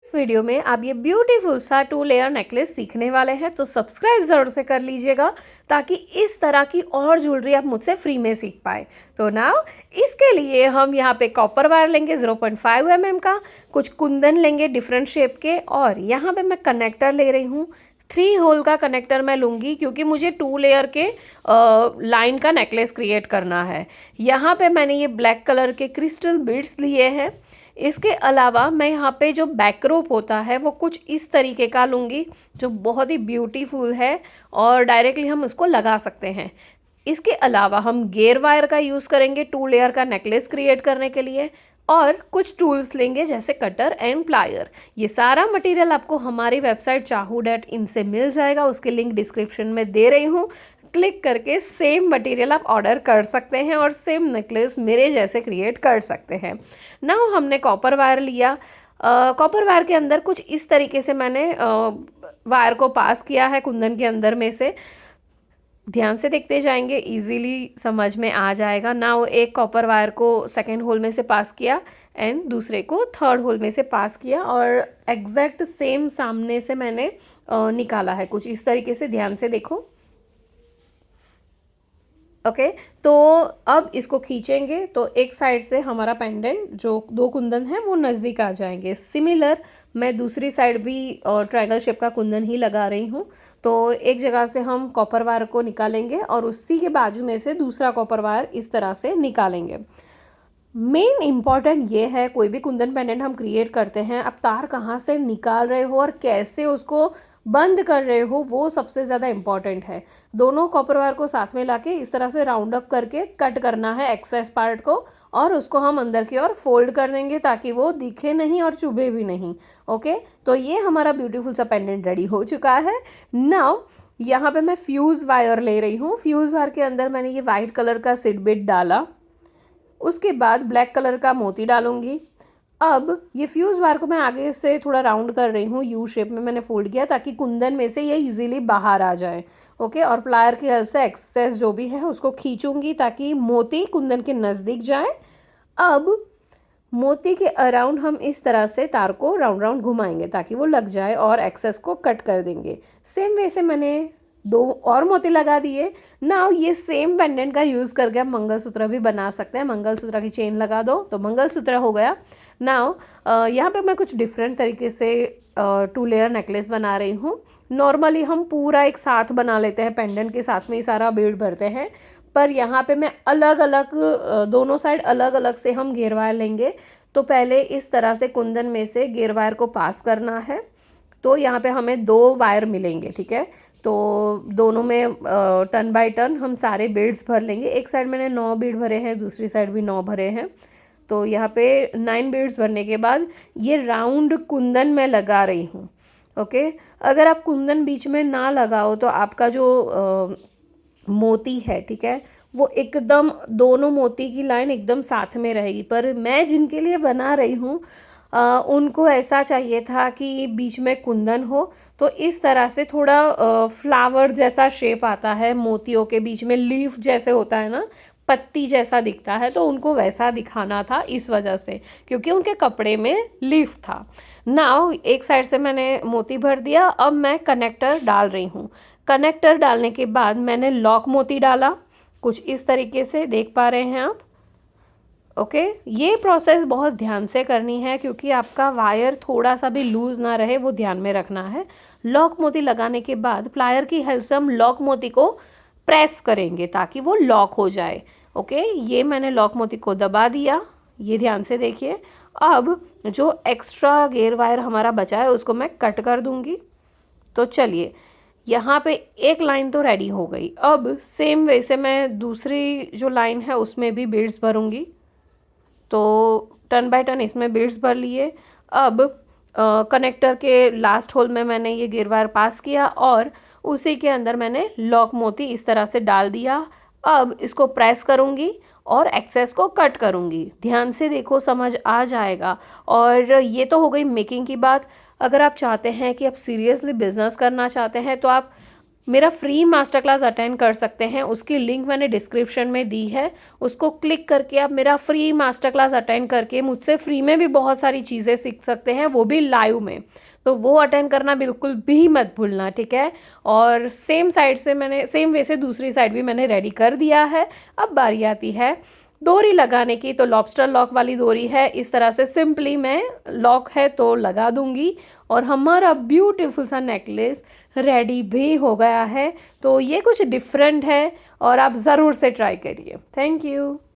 इस वीडियो में आप ये ब्यूटीफुल सा 2 लेयर नेकलेस सीखने वाले हैं, तो सब्सक्राइब ज़रूर से कर लीजिएगा ताकि इस तरह की और ज्वेलरी आप मुझसे फ्री में सीख पाए। तो नाउ इसके लिए हम यहाँ पे कॉपर वायर लेंगे 0.5 mm का, कुछ कुंदन लेंगे डिफरेंट शेप के, और यहाँ पे मैं कनेक्टर ले रही हूँ। 3 होल का कनेक्टर मैं लूँगी क्योंकि मुझे 2 लेयर के लाइन का नेकलेस क्रिएट करना है। यहाँ पे मैंने ये ब्लैक कलर के क्रिस्टल बीड्स लिए हैं। इसके अलावा मैं यहाँ पे जो बैक रोप होता है वो कुछ इस तरीके का लूँगी जो बहुत ही ब्यूटीफुल है और डायरेक्टली हम उसको लगा सकते हैं। इसके अलावा हम गेयर वायर का यूज़ करेंगे 2 लेयर का नेकलेस क्रिएट करने के लिए, और कुछ टूल्स लेंगे जैसे कटर एंड प्लायर। ये सारा मटेरियल आपको हमारी वेबसाइट chahu.in से मिल जाएगा, उसकी लिंक डिस्क्रिप्शन में दे रही हूँ। क्लिक करके सेम मटेरियल आप ऑर्डर कर सकते हैं और सेम नेकलेस मेरे जैसे क्रिएट कर सकते हैं। नाउ हमने कॉपर वायर लिया। कॉपर वायर के अंदर कुछ इस तरीके से मैंने वायर को पास किया है कुंदन के अंदर में से। ध्यान से देखते जाएंगे, इजीली समझ में आ जाएगा। नाउ एक कॉपर वायर को सेकेंड होल में से पास किया एंड दूसरे को थर्ड होल में से पास किया, और एग्जैक्ट सेम सामने से मैंने निकाला है कुछ इस तरीके से। ध्यान से देखो। ओके तो अब इसको खींचेंगे तो एक साइड से हमारा पेंडेंट जो 2 कुंदन है वो नज़दीक आ जाएंगे। सिमिलर मैं दूसरी साइड भी ट्रायंगल शेप का कुंदन ही लगा रही हूँ। तो एक जगह से हम कॉपर वायर को निकालेंगे और उसी के बाजू में से दूसरा कॉपर वायर इस तरह से निकालेंगे। मेन इम्पॉर्टेंट ये है, कोई भी कुंदन पेंडेंट हम क्रिएट करते हैं, आप तार कहाँ से निकाल रहे हो और कैसे उसको बंद कर रहे हो, वो सबसे ज़्यादा इम्पॉर्टेंट है। दोनों कॉपर वायर को साथ में लाके इस तरह से राउंड अप करके कट करना है एक्सेस पार्ट को, और उसको हम अंदर की ओर फोल्ड कर देंगे ताकि वो दिखे नहीं और चुभे भी नहीं। ओके तो ये हमारा ब्यूटीफुल सा पेंडेंट रेडी हो चुका है। नाउ यहाँ पे मैं फ्यूज़ वायर ले रही हूँ। फ्यूज़ वायर के अंदर मैंने ये वाइट कलर का सीड बिट डाला, उसके बाद ब्लैक कलर का मोती डालूंगी। अब ये फ्यूज़ वायर को मैं आगे से थोड़ा राउंड कर रही हूँ, यू शेप में मैंने फोल्ड किया ताकि कुंदन में से ये इजीली बाहर आ जाए। ओके और प्लायर की हेल्प से एक्सेस जो भी है उसको खींचूंगी ताकि मोती कुंदन के नज़दीक जाए। अब मोती के अराउंड हम इस तरह से तार को राउंड राउंड घुमाएंगे ताकि वो लग जाए और एक्सेस को कट कर देंगे। सेम वे से मैंने 2 और मोती लगा दिए। नाउ ये सेम पेंडेंट का यूज़ करके आप मंगलसूत्र भी बना सकते हैं। मंगलसूत्र की चेन लगा दो तो मंगलसूत्र हो गया। नाउ यहाँ पे मैं कुछ डिफरेंट तरीके से 2 लेयर नेकलेस बना रही हूँ। नॉर्मली हम पूरा एक साथ बना लेते हैं, पेंडेंट के साथ में ही सारा बीड भरते हैं, पर यहाँ पे मैं अलग अलग दोनों साइड अलग अलग से हम घेर वायर लेंगे। तो पहले इस तरह से कुंदन में से घेर वायर को पास करना है, तो यहाँ पे हमें 2 वायर मिलेंगे। ठीक है तो दोनों में टर्न बाय टर्न हम सारे बीड्स भर लेंगे। एक साइड मैंने 9 बीड भरे हैं, दूसरी साइड भी 9 भरे हैं। तो यहाँ पे 9 बीड्स भरने के बाद ये राउंड कुंदन मैं लगा रही हूँ। ओके अगर आप कुंदन बीच में ना लगाओ तो आपका जो मोती है, ठीक है, वो एकदम दोनों मोती की लाइन एकदम साथ में रहेगी। पर मैं जिनके लिए बना रही हूँ उनको ऐसा चाहिए था कि बीच में कुंदन हो, तो इस तरह से थोड़ा फ्लावर जैसा शेप आता है, मोतियों के बीच में लीफ जैसे होता है ना, पत्ती जैसा दिखता है, तो उनको वैसा दिखाना था इस वजह से, क्योंकि उनके कपड़े में लीफ था। नाउ एक साइड से मैंने मोती भर दिया। अब मैं कनेक्टर डाल रही हूँ। कनेक्टर डालने के बाद मैंने लॉक मोती डाला कुछ इस तरीके से, देख पा रहे हैं आप। ओके ये प्रोसेस बहुत ध्यान से करनी है क्योंकि आपका वायर थोड़ा सा भी लूज़ ना रहे, वो ध्यान में रखना है। लॉक मोती लगाने के बाद प्लायर की हेल्प से हम लॉक मोती को प्रेस करेंगे ताकि वो लॉक हो जाए। ओके ये मैंने लॉक मोती को दबा दिया, ये ध्यान से देखिए। अब जो एक्स्ट्रा गेयर वायर हमारा बचा है उसको मैं कट कर दूंगी। तो चलिए यहाँ पे एक लाइन तो रेडी हो गई। अब सेम वे से मैं दूसरी जो लाइन है उसमें भी बीड्स भरूंगी। तो टर्न बाय टर्न इसमें बीड्स भर लिए। अब कनेक्टर के लास्ट होल में मैंने ये गेयर वायर पास किया और उसी के अंदर मैंने लॉक मोती इस तरह से डाल दिया। अब इसको प्रेस करूँगी और एक्सेस को कट करूँगी। ध्यान से देखो, समझ आ जाएगा। और ये तो हो गई मेकिंग की बात। अगर आप चाहते हैं कि आप सीरियसली बिजनेस करना चाहते हैं तो आप मेरा फ्री मास्टर क्लास अटेंड कर सकते हैं, उसकी लिंक मैंने डिस्क्रिप्शन में दी है। उसको क्लिक करके आप मेरा फ्री मास्टर क्लास अटेंड करके मुझसे फ्री में भी बहुत सारी चीज़ें सीख सकते हैं, वो भी लाइव में। तो वो अटेंड करना बिल्कुल भी मत भूलना, ठीक है। और सेम साइड से मैंने सेम वे से दूसरी साइड भी मैंने रेडी कर दिया है। अब बारी आती है डोरी लगाने की। तो लॉबस्टर लॉक वाली डोरी है, इस तरह से सिंपली मैं लॉक है तो लगा दूंगी और हमारा ब्यूटीफुल सा नेकलेस रेडी भी हो गया है। तो ये कुछ डिफरेंट है और आप ज़रूर से ट्राई करिए। Thank you.